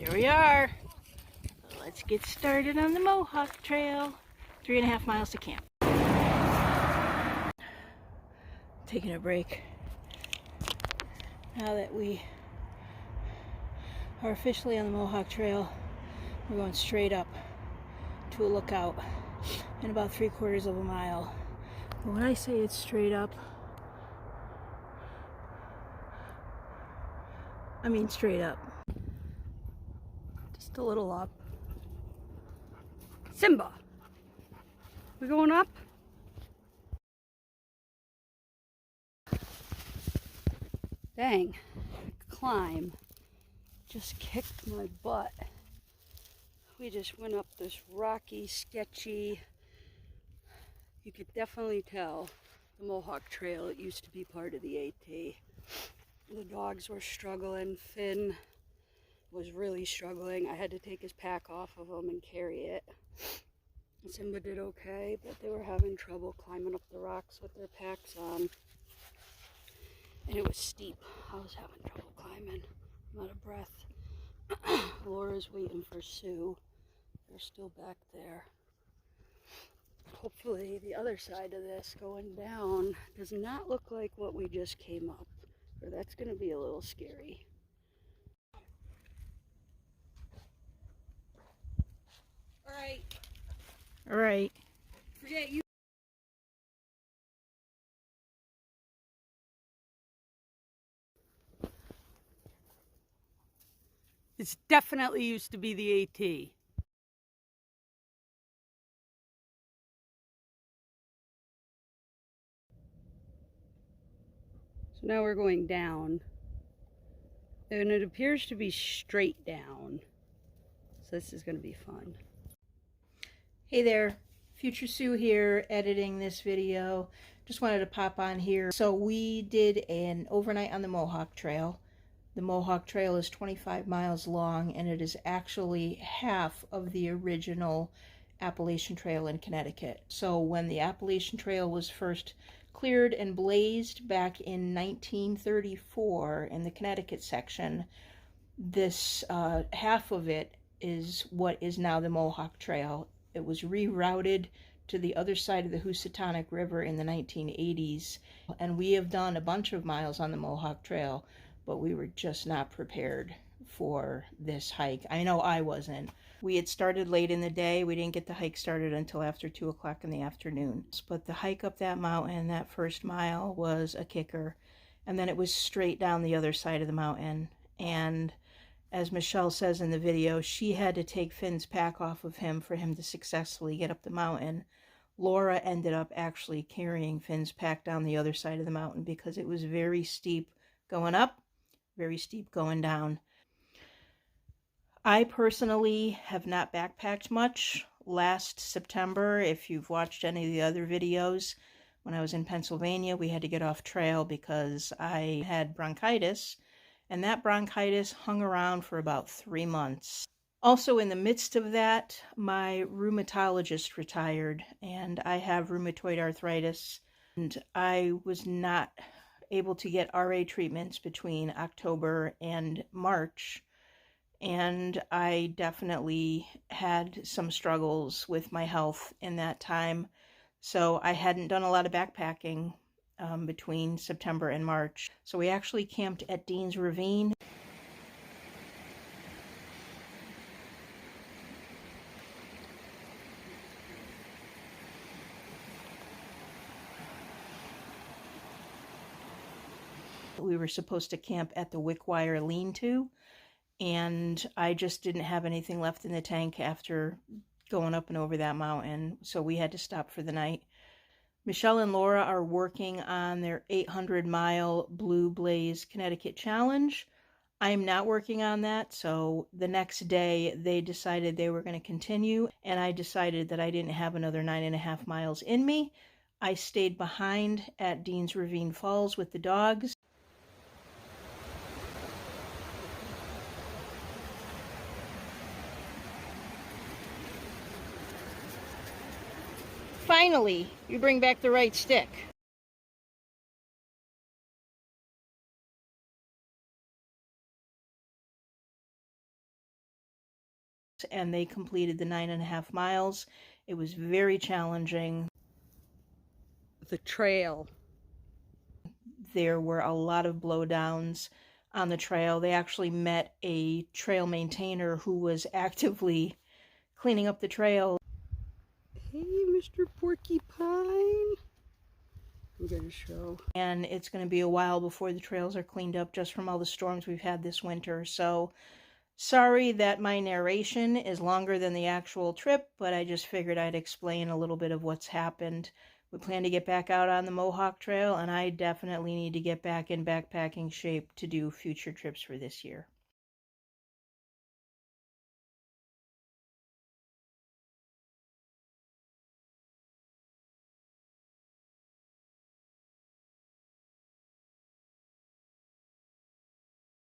Here we are. Let's get started on the Mohawk Trail. 3.5 miles to camp. Taking a break. Now that we are officially on the Mohawk Trail, we're going straight up to a lookout in about 3/4 of a mile. But when I say it's straight up, I mean straight up. Just a little up. Simba! We going up? Dang, climb just kicked my butt. We just went up this rocky, sketchy, you could definitely tell the Mohawk Trail, it used to be part of the AT. The dogs were struggling. Finn was really struggling. I had to take his pack off of him and carry it. Simba did okay, but they were having trouble climbing up the rocks with their packs on. And it was steep. I was having trouble climbing. I'm out of breath. Laura's waiting for Sue. They're still back there. Hopefully the other side of this going down does not look like what we just came up, or that's going to be a little scary. All right. Forget you. It's definitely used to be the AT. So now we're going down, and it appears to be straight down. So this is going to be fun. Hey there, Future Sue here, editing this video. Just wanted to pop on here. So we did an overnight on the Mohawk Trail. The Mohawk Trail is 25 miles long, and it is actually half of the original Appalachian Trail in Connecticut. So when the Appalachian Trail was first cleared and blazed back in 1934 in the Connecticut section, this half of it is what is now the Mohawk Trail. It was rerouted to the other side of the Housatonic River in the 1980s, and we have done a bunch of miles on the Mohawk Trail, but we were just not prepared for this hike. I know I wasn't. We had started late in the day. We didn't get the hike started until after 2 o'clock in the afternoon. But the hike up that mountain, that first mile, was a kicker. And then it was straight down the other side of the mountain. And as Michelle says in the video, she had to take Finn's pack off of him for him to successfully get up the mountain. Laura ended up actually carrying Finn's pack down the other side of the mountain because it was very steep going up, very steep going down. I personally have not backpacked much. Last September, if you've watched any of the other videos, when I was in Pennsylvania, we had to get off trail because I had bronchitis, and that bronchitis hung around for about 3 months. Also, in the midst of that, my rheumatologist retired, and I have rheumatoid arthritis, and I was not able to get RA treatments between October and March, and I definitely had some struggles with my health in that time, so I hadn't done a lot of backpacking between September and March. So we actually camped at Dean's Ravine. We were supposed to camp at the Wickwire Lean-To, and I just didn't have anything left in the tank after going up and over that mountain, so we had to stop for the night. Michelle and Laura are working on their 800-mile Blue Blaze Connecticut Challenge. I'm not working on that, so the next day they decided they were going to continue, and I decided that I didn't have another 9.5 miles in me. I stayed behind at Dean's Ravine Falls with the dogs. Finally, you bring back the right stick. and they completed the 9.5 miles. It was very challenging. The trail. There were a lot of blowdowns on the trail. They actually met a trail maintainer who was actively cleaning up the trail. Hey, Mr. Porcupine. I'm gonna show. And it's going to be a while before the trails are cleaned up just from all the storms we've had this winter. So sorry that my narration is longer than the actual trip, but I just figured I'd explain a little bit of what's happened. We plan to get back out on the Mohawk Trail, and I definitely need to get back in backpacking shape to do future trips for this year.